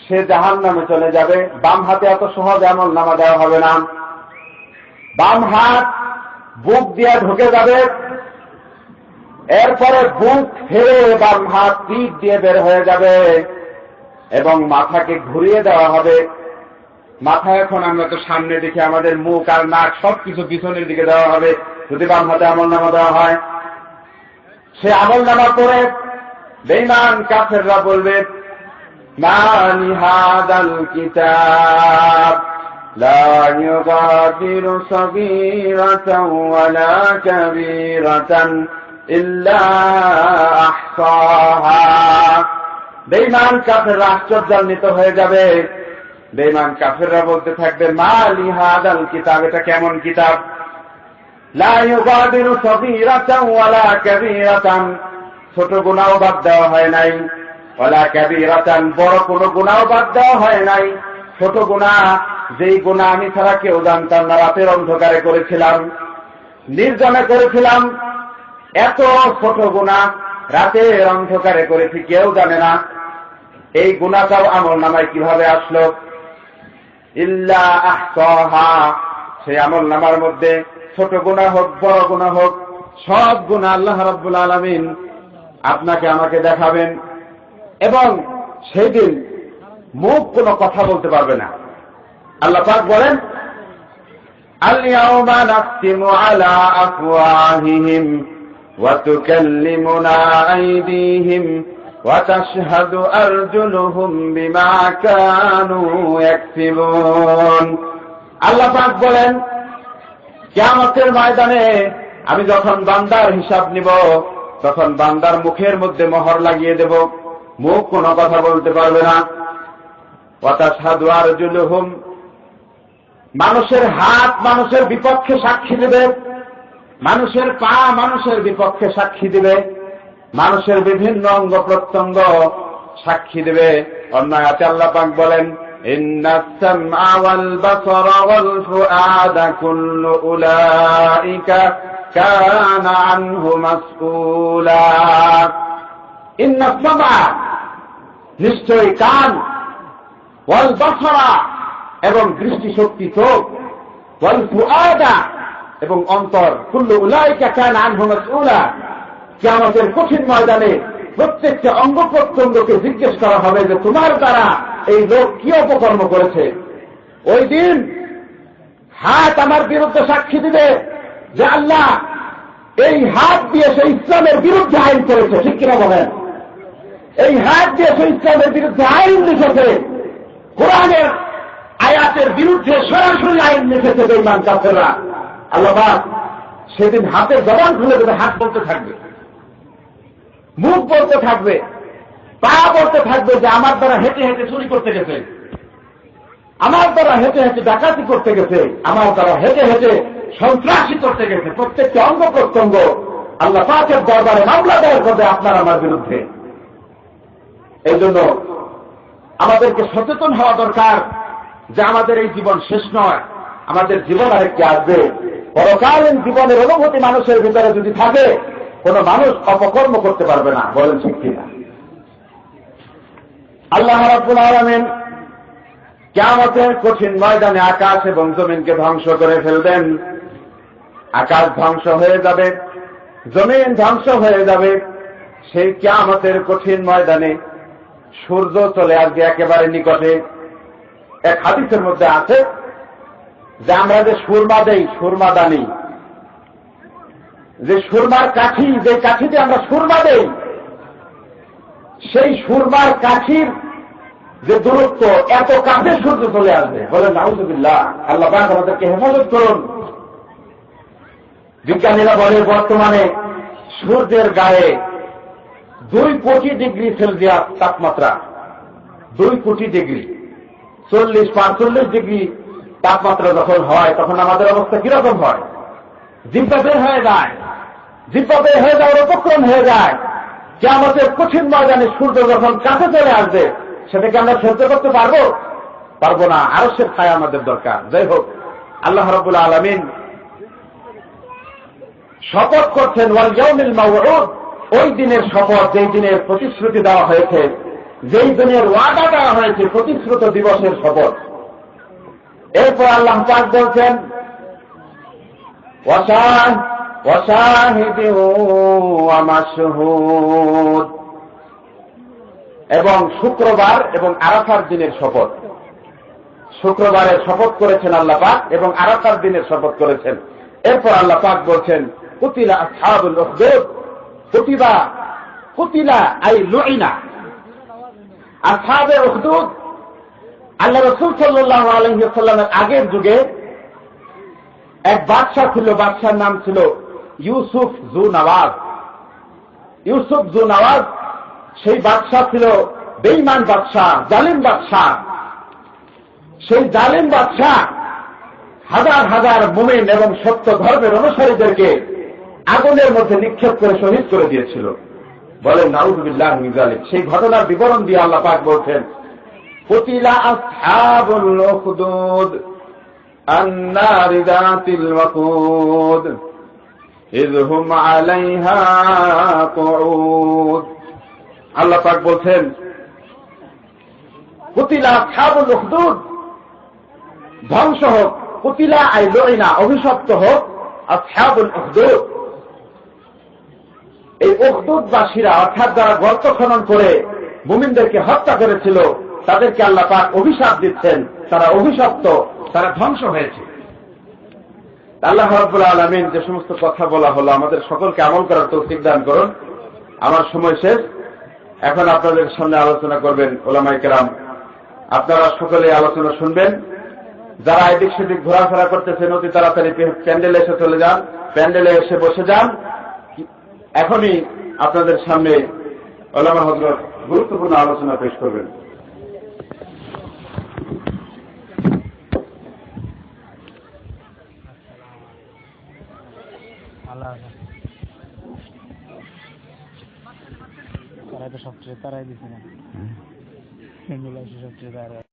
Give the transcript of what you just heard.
সে জাহান্নামে চলে যাবে। বাম হাতে এত সহজ আমল নামা দেওয়া হবে না। বাম হাত বুক দিয়ে ঢুকে যাবে, এরপরে বুক ফেরে বাম হাত পিঠ দিয়ে বের হয়ে যাবে এবং মাথাকে ঘুরিয়ে দেওয়া হবে। মাথা এখন আমরা তো সামনে দেখি, আমাদের মুখ আর নাক সবকিছু পিছনের দিকে দেওয়া হবে যদি বাম হাতে আমল নামা দেওয়া হয়। সে আমল নামা করে বেঈমান কাফেররা বলবে, মা লিহাদাল কিতাব লা ইউগাদিরু সগীরাতাও ওয়ালা কাবীরাতান ইল্লা আহসাহা। বেঈমান কাফেররা আশ্চর্যান্বিত হয়ে যাবে। বেঈমান কাফেররা বলতে থাকবে, মা লিহাদাল কিতাব, এটা কেমন কিতাব? লা ইউগাদিরু সগীরাতাও ওয়ালা কাবীরাতান, ছোট গুনাহও বাদ দেওয়া হয় নাই, ওয়ালা কাবীরাতান, বড় কোনো গুনাহও বাদ দেওয়া হয় নাই। ছোট গুনাহ, যেই গুনাহ আমি ছাড়া কেউ জানতাম না, রাতের অন্ধকারে করেছিলাম, নির্জনে করেছিলাম, এত ছোট গুনাহ রাতের অন্ধকারে করেছি, কেউ জানে না। এই গুনাহটাও আমল নামায় কিভাবে আসলো? ইল্লা আহসাহা, সেই আমল নামার মধ্যে ছোট গুনাহ হোক বড় গুনাহ হোক সব গুনাহ আল্লাহ রাব্বুল আলামিন আপনাকে আমাকে দেখাবেন এবং সেই দিন মুখ কোনো কথা বলতে পারবে না। আল্লাহ পাক বলেন, আল ইয়াউমা নাখতিমু আলা আফওয়াহিহিম ওয়া তুকাল্লিমুনা আইদিহিম ওয়া তাশহাদু আরজুলুহুম বিমা কানু ইয়াকসিবুন। আল্লাহ পাক বলেন, কিয়ামতের ময়দানে আমি যখন বান্দার হিসাব নিব তখন বান্দার মুখের মধ্যে মোহর লাগিয়ে দেব, মুখ কোনো কথা বলতে পারবে না। ওয়া তাশহাদু আরজুলুহুম, মানুষের হাত মানুষের বিপক্ষে সাক্ষী দেবে, মানুষের পা মানুষের বিপক্ষে সাক্ষী দেবে, মানুষের বিভিন্ন অঙ্গ প্রত্যঙ্গ সাক্ষী দেবে। অন্য আয়াতে আল্লাহ পাক বলেন, ইন্নাস সামআ ওয়াল বাসারা ওয়াল ফুআদা কুল্লু উলাইকা কানা আনহু মাসউলা। ইন্নাস সামআ, নিশ্চয়ই কান, ওয়াল বাসারা, এবং দৃষ্টিশক্তি চোখ, ওয়াল ফুআদা, এবং অন্তর, কুল্লু উলাইকা কানা আনহু মাসউলা। কিয়ামতের কঠিন ময়দানে প্রত্যেকটা অঙ্গ প্রত্যঙ্গকে জিজ্ঞেস করা হবে যে তোমার দ্বারা এই লোক কি অপকর্ম করেছে। ওই দিন হাত আমার বিরুদ্ধে সাক্ষী দিবে যে আল্লাহ এই হাত দিয়ে সে ইসলামের বিরুদ্ধে আইন করেছে, ঠিক কিনা বলেন? এই হাত দিয়ে সে ইসলামের বিরুদ্ধে আইন লিখেছে, কোরআনের আয়াতের বিরুদ্ধে সরাসরি আইন লিখেছে বেঈমান কাফেররা। আল্লাহ পাক সেদিন হাতের জবান খুলে দেবে, হাত বলতে থাকবে, মুখ বলতে থাকবে, পা বলতে থাকবে যে আমার দ্বারা হেঁটে হেঁটে চুরি করতে গেছে, আমার দ্বারা হেঁটে হেঁটে ডাকাতি করতে গেছে, আমার দ্বারা হেঁটে হেঁটে সন্ত্রাসী করতে গেছে। প্রত্যেকটি অঙ্গ প্রত্যঙ্গ আল্লাহ পাকের দরবারে মামলা দায়ের করবে আপনার আমার বিরুদ্ধে। এই জন্য আমাদেরকে সচেতন হওয়া দরকার যে আমাদের এই জীবন শেষ নয়, আমাদের জীবন আরেকটি আসবে। পরকালীন জীবনের অনুভূতি মানুষের ভিতরে যদি থাকে, কোন মানুষ অপকর্ম করতে পারবে না। বলেন ঠিক কিনা? আল্লাহ রাব্বুল আলামিন কিয়ামতের কঠিন ময়দানে আকাশ এবং জমিনকে ধ্বংস করে ফেলবেন। আকাশ ধ্বংস হয়ে যাবে, জমিন ধ্বংস হয়ে যাবে। সেই কিয়ামতের কঠিন ময়দানে সূর্য চলে আসবে একেবারে নিকটে। এক হাদিসের মধ্যে আছে যে আমরা যে সুরমা দেই, সুরমা দানি, যে সুরমার কাঠি, যে কাঠিতে আমরা সুরমা দেই, সেই সুরমার কাঠির যে দূরত্ব, এত কাছে সূর্য চলে আসবে। বলেন নাউযুবিল্লাহ। আল্লাহ পাক আমাদেরকে হেফাজত করুন। বিজ্ঞানীরা বলে বর্তমানে সূর্যের গায়ে 2 কোটি ডিগ্রি সেলসিয়াস তাপমাত্রা, 2 কোটি ডিগ্রি, 40-45 ডিগ্রি তাপমাত্রা যখন হয় তখন আমাদের অবস্থা কিরকম হয়? জিহ্বা বের হয়ে যায়, জিহ্বা বের হয়ে যাওয়ার উপক্রম হয়ে যায়। কিয়ামতের কঠিন ময়দানে সূর্য যখন কাছে চলে আসবে, সেটাকে আমরা সহ্য করতে পারবো? পারবো না। আরশের ছায়া আমাদের দরকার। যাই হোক, আল্লাহ রাব্বুল আলামিন শপথ করছেন ওয়াল ইয়াউমিল মাউউদ, ওই দিনের শপথ যেই দিনের প্রতিশ্রুতি দেওয়া হয়েছে। যেই দিনের ওয়াদা দেওয়া হয়েছে প্রতিশ্রুত দিবসের শপথ। এরপর আল্লাহ পাক বলছেন ওয়াশাহিদিন ওয়া মাশহুদ, এবং শুক্রবার এবং আরাফার দিনের শপথ। শুক্রবারের শপথ করেছেন আল্লাহ পাক এবং আরাফার দিনের শপথ করেছেন। এরপর আল্লাহ পাক বলছেন কুতিলা আসহাবুল উখদুদ, কুতিলা আই লুইনা আসহাবে উখদুদ। আল্লাহ রাসূল সাল্লাল্লাহু আলাইহি ওয়াসাল্লামের আগের যুগে এক বাদশা ছিল, বাদশার নাম ছিল ইউসুফ জু নওয়াজ। ইউসুফ জু নওয়াজ সেই বাদশা ছিল বেঈমান বাদশা, জালিম বাদশা। সেই জালিম বাদশা হাজার হাজার মুমিন এবং সত্য ধর্মের অনুসারীদেরকে আগুনের মধ্যে নিক্ষেপ করে শহীদ করে দিয়েছিল। বলেন নাউযুবিল্লাহি মিন যালিক। সেই ঘটনার বিবরণ দিয়ে আল্লাহ পাক বলছেন কুতিলা আসহাবুল উখদুদ আন-নারি যাতিল ওয়াকুদ ইয হুম আলাইহা কুউদ। আল্লাহ পাক বলছেন কুতিলা আসহাবুল উখদুদ, ধ্বংস হোক, কুতিলা আই লুইনা, অভিশপ্ত হোক আসহাবুল উখদুদ। এই উখদুদবাসীরা, অর্থাৎ যারা গর্ত খনন করে মুমিনদেরকে হত্যা করেছিল, তাদেরকে আল্লাহ পাক অভিশাপ দিচ্ছেন। তারা অভিশপ্ত, তারা ধ্বংস হয়েছে। আল্লাহ রাব্বুল আলামিন যে সমস্ত কথা বলা হলো আমাদের সকলকে আমল করার তৌফিক দান করুন। আমার সময় শেষ। এখন আপনাদের সামনে আলোচনা করবেন উলামায়ে কেরাম। আপনারা সকলে আলোচনা শুনবেন। যারা এদিক সেদিক ঘোরাফেরা করতেছেন অতি তাড়াতাড়ি প্যান্ডেলে এসে চলে যান, প্যান্ডেলে এসে বসে যান। এখনই আপনাদের সামনে উলামা হযরত গুরুত্বপূর্ণ আলোচনা পেশ করবেন। তারাই তো সবচেয়ে তারাই দিচ্ছে না, সবচেয়ে তারা